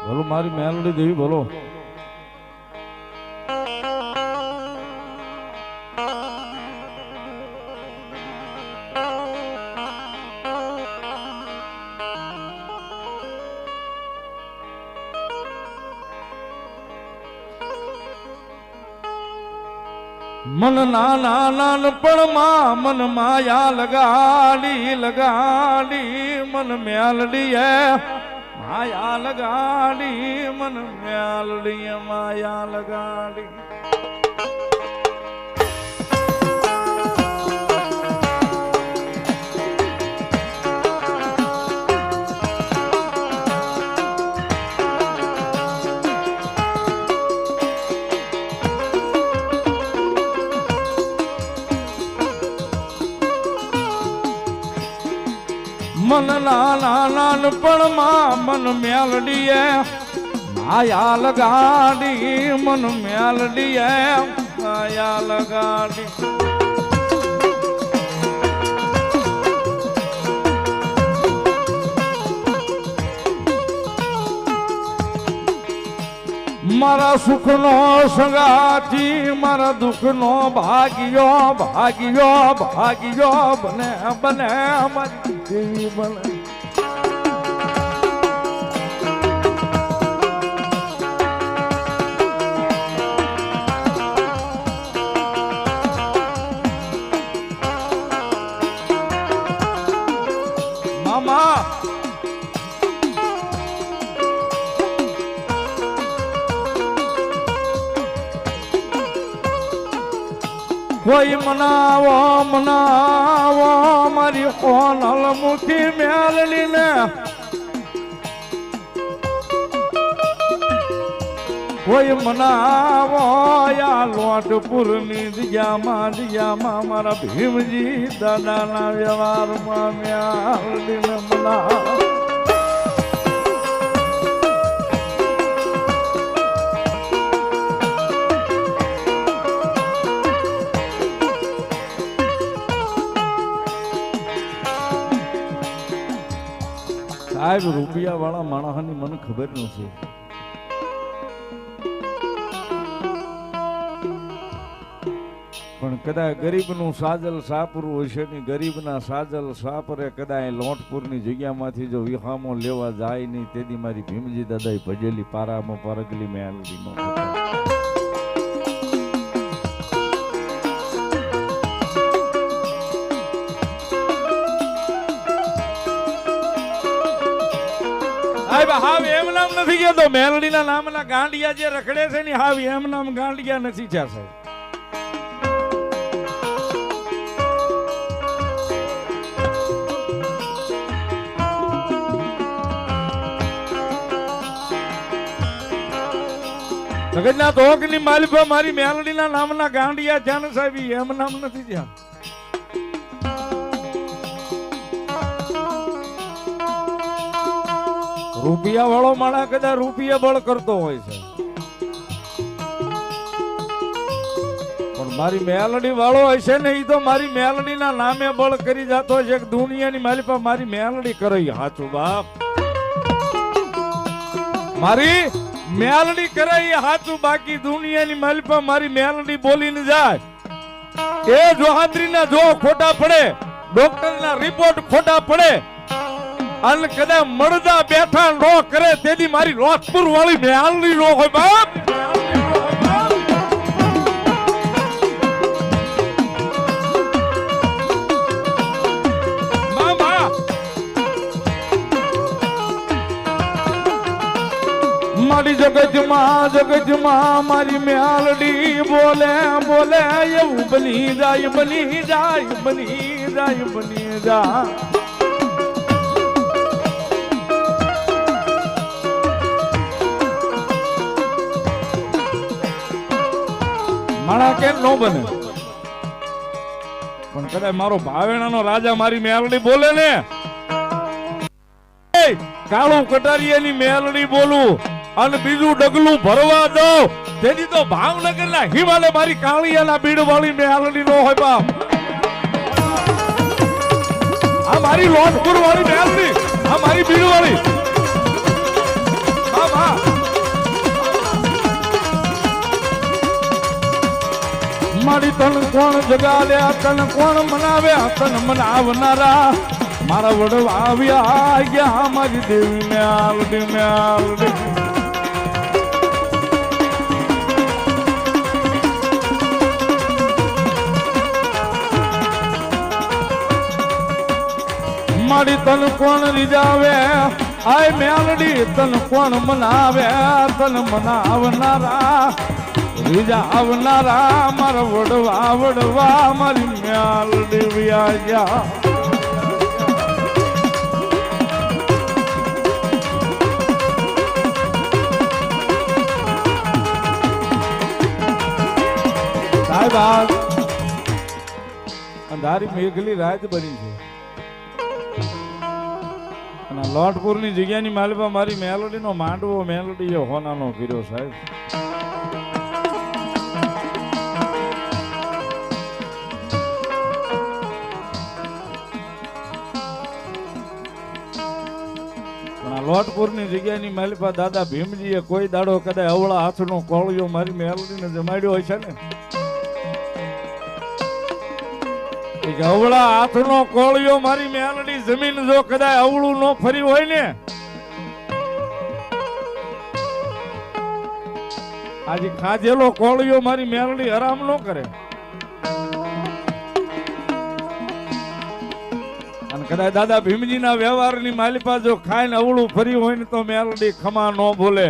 બોલો મારી મેલડી દેવી બોલો. મન નાના નાનપણમાં મન માયા લગાડી લગાડી મન મેલડી માયા લગાડી મન મેલડી માયા લગાડી. મન નાના નાનપણમાં મન મેલડીએ માયા લગાડી મન મેલડીએ માયા લગાડી. મારા સુખનો સંગાથી મારા દુઃખનો ભાગ્યો ભાગ્યો ભાગ્યો બને બને મારી દેવી બને. મામા કોઈ મનાવો મનાવો મારી ઓનલ મુઠી મેલડી ને. કોઈ મનાવો યા લોટપુર ની દિયામાં મારા ભીમજી દાદાના વ્યવહારમાં મેલડી ને મનાવો. સાહેબ રૂપિયા વાળા માણસની મને ખબર નથી, પણ કદાચ ગરીબનું સાજલ સાપરું હશે ને ગરીબના સાજલ સાપરે કદાચ લોટપુરની જગ્યામાંથી જો વિહામો લેવા જાય નહીં તેથી મારી ભીમજી દાદાએ ભજેલી પારામાં પરગલી મેલડી નો. હાવ એમ નામ નથી કહેતો, મેલડીના નામના ગાંડિયા જે રખડે છે ને હાવ એમ નામ ગાંડિયા નથી છે સાહેબ. જગતના તોકની માલિકા મારી મેલડીના નામના ગાંડિયા છે ને સાહેબ એમ નામ નથી ત્યાં. રૂપિયા વાળો માણા કદાચ રૂપિયા બળ કરતો હોય છે, પણ મારી મેલડી વાળો હશે ને એ તો મારી મેલડી ના નામે બળ કરી જતો છે. દુનિયાની માલિકા મારી મેલડી કરે હાચું બાપ, મારી મેલડી કરે હાચું. બાકી દુનિયાની માલિકા મારી મેલડી બોલીને જાય એ જોહાદ્રી ના જો ખોટા પડે, ડોક્ટર ના રિપોર્ટ ખોટા પડે અને કદાચ મળદા બેઠા નો કરે તેથી મારી લોટપુર વાળી મેલડી નો હોય બાપ. મારી જગતમાં મારી મેલડી બોલે બોલે એવું બની જાય બની જાય બની જાય બની જાય. માણા કેમ નો બને, પણ કદાચ મારો ભાવેણાનો રાજા મારી મેલડી બોલે ને, કાળું કટારિયાની મેલડી બોલું અને બીજું ડગલું ભરવા દઉં તેની તો ભાવનગરના હિમાલય મારી કાળિયાના બીડ વાળી મેલડી નો હોય બાપ. આ મારી લોટપુર વાળી મેલડી, આ મારી બીડ વાળી, આ બા મારી તન કોણ જગાડ્યા તન કોણ મનાવ્યા તન મનાવનારા મારા વડવા આવ્યા ગયા મારી દેવી મેલડી મેલડી મારી તન કોણ રીજાવે આય મેલડી તન કોણ મનાવે તન મનાવનારા રીજા આવનારા મારા વડવા વડવા મારી મેલડી વ્યાજા સાહેબ અંધારી મેઘલી રાત બની છે અને લોટપુર ની જગ્યાની માલપા મારી મેલોડી નો માંડવો મેલોડી એ હોનાનો કર્યો સાહેબ લોટપુર ની જગ્યાની માલપા દાદા ભીમજીએ કોઈ દાડો કદાચ અવળા હાથનો કોળિયો મારી મેલોડીને જમાડ્યો હોય છે ને અવળા હાથનો કોળિયો મારી મેલડી જમીન જો કદાચ અવળું નો ફરી હોય ને આજે ખાધેલો કોળિયો મારી મેલડી આરામ નો કરે અને કદાચ દાદા ભીમજી ના વ્યવહારની માલિપા જો ખાઈને અવળું ફરી હોય ને તો મેલડી ખમા નો બોલે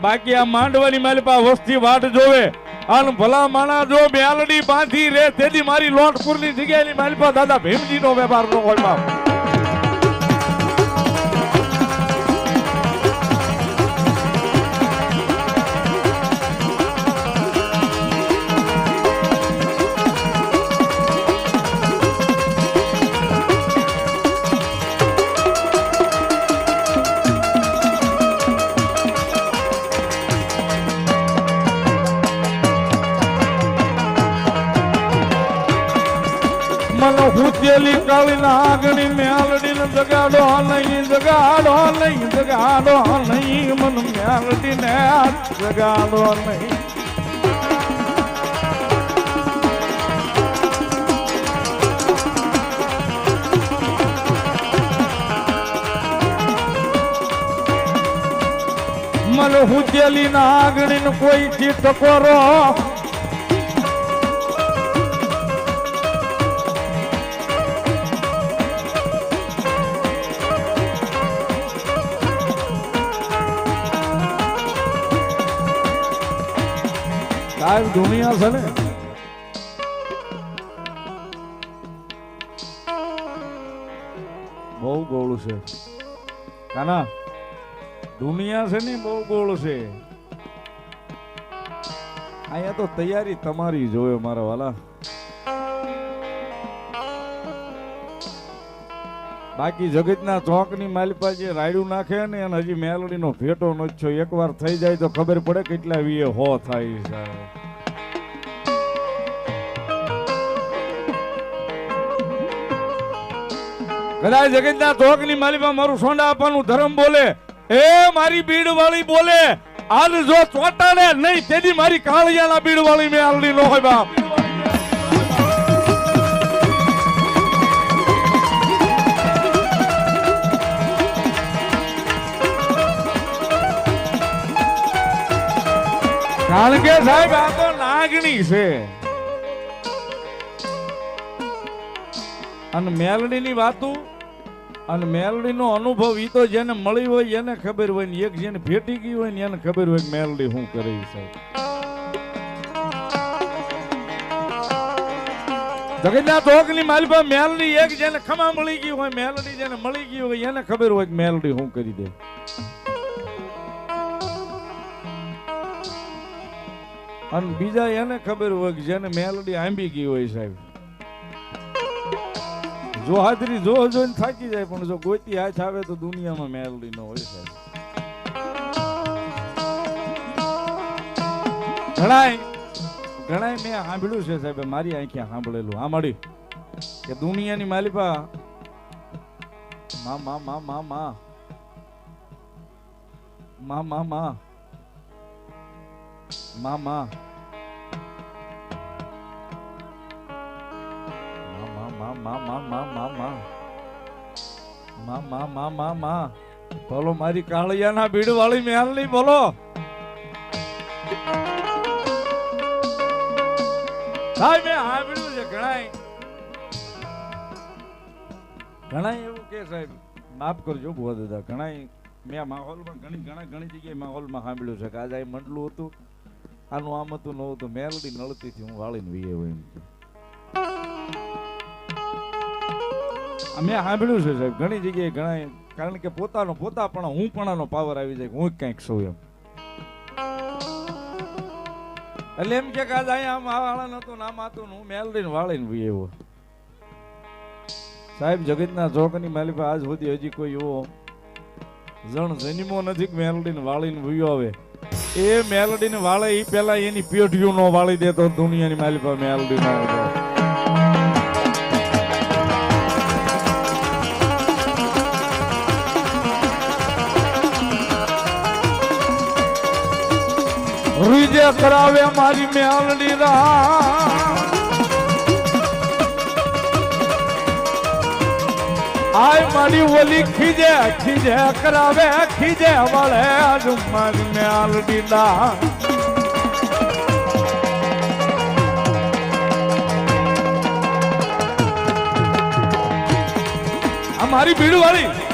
બાકી આ માંડવાની માલિપા વસ્તી વાટ જોવે અને ભલા માણા જો મેલડી બાંધી રે તેથી મારી લોટપુર ની જગ્યાની માલિપા દાદા ભીમજી નો વેપાર નો હોય બાપ મન હુચેલી કાળી નાગણી મેલડી ને જગાડો નહીં જગાડો નહીં જગાડો નહીં મન મેલડી ને જગાડો નહીં મન હુચેલી નાગણી ને કોઈ થી ટકોરો સાહેબ દુનિયા છે ને બહુ ગોળ છે કાના દુનિયા છે ને બહુ ગોળ છે અહીંયા તો તૈયારી તમારી જોયો મારા વાલા બાકી જગતના ચોકની માલિપા જે રાયડું નાખે ને એને હજી મેલડીનો ભેટો નચ્યો એકવાર થઈ જાય તો ખબર પડે કેટલા વીએ હો થાય સાહેબ કદાચ જગતના ચોકની માલિપા મારું સોંડા આપવાનું ધર્મ બોલે એ મારી બીડ વાળી બોલે આજ જો ચોટાડે નહીં તેથી મારી કાળિયાના બીડ વાળી મેલડી નો હોય બાપ કારણ કે સાહેબ આ તો નાગણી છે અને મેલડી ની વાતું અને મેલડી નો અનુભવ ઈ તો જેને મળી હોય એને ખબર હોય ને એક જેને ભેટી ગઈ હોય ને એને ખબર હોય મેલડી શું કરે સાહેબ જગતના ચોકની માલપા મેલડી એક જેને ખમા મળી ગઈ હોય મેલડી જેને મળી ગઈ હોય એને ખબર હોય મેલડી શું કરી દે અને બીજા એને ખબર હોય કે જેને મેલડી આંબી ગઈ હોય સાહેબ જો હાજરી જો જોઈને થાકી જાય પણ જો ગોતી હાથ આવે તો દુનિયામાં મેલડી ન હોય સાહેબ ઘણાય મેં સાંભળ્યું છે સાહેબ મારી આંખે સાંભળેલું આ મળી કે દુનિયાની માલિપા માં માં માં માં માં બોલો મારી કાળિયાના બીડ વાળી મેલની બોલો. સાહેબ મેં સાંભળ્યું છે ઘણા એવું કે સાહેબ માફ કરજો બહુ દાદા ઘણા મેં માહોલમાં ઘણી જગ્યાએ માહોલમાં સાંભળ્યું છે કે આજે આ મંડલું હતું આનું આમ હતું ન હતું મેલડી નળતી થી હું વાળીને વીએ હોય એમ મેં સાંભળ્યું છે સાહેબ ઘણી જગ્યાએ ઘણા કારણ કે પોતા પણ હું પણાનો પાવર આવી જાય હું કંઈક સૌ એમ એટલે એમ કે આજ અહીંયા આમ વાળા નતું નામ હતું હું મેલડીને વાળીને વીએ એવો સાહેબ જગતના ચોકની માલી આજ સુધી હજી કોઈ એવો જણ જન્મો નથી કે મેલડીને વાળીને વીયો આવે એ મેલડીને વાળે એ પેલા એની પેઢીઓ નો વાળી દેતો દુનિયાની માલી પાસે મેલડી નો રીજે કરાવે મારી મેલડી આય મારી ઓલી ખીજે કરાવે ખીજે વળે આજ મારી મેલડી આ મારી ભીડ વાળી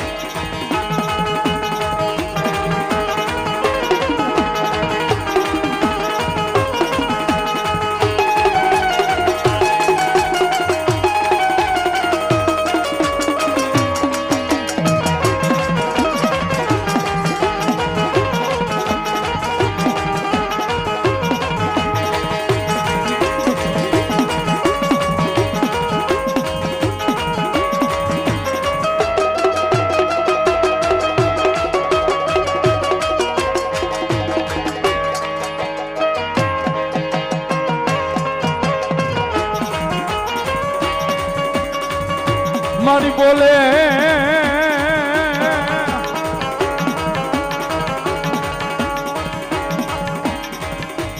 મારી બોલે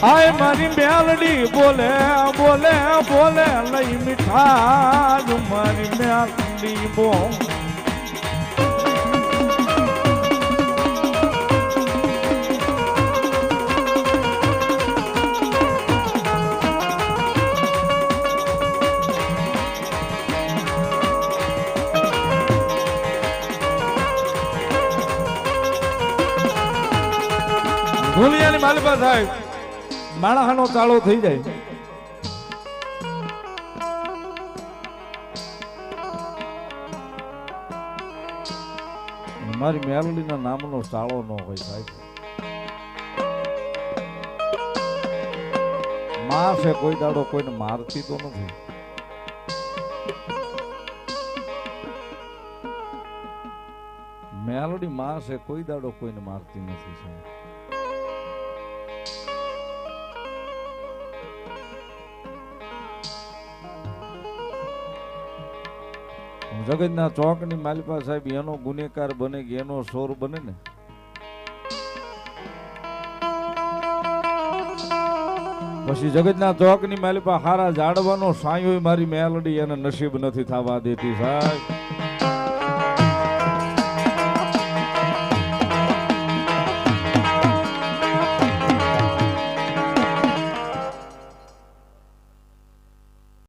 આય મારી મેલડી બોલે બોલે બોલે લઈ મીઠા મારી મેલડી બોલ દુનિયાની માલિકા સાહેબ માણસનો ચાળો થઈ જાય મારી મેલડીના નામનો ચાળો ન હોય સાહેબ માં છે કોઈ દાડો કોઈને મારતી તો નથી મેલડી માં છે કોઈ દાડો કોઈને મારતી નથી સાહેબ જગતના ચોકની માલિકા સાહેબ એનો ગુનેગાર બને કે એનો સોર બને ને પછી જગતના ચોકની માલિકા હારા જાડવાનો સાયો મારી મેલડી એને નસીબ નથી થવા દેતી સાહેબ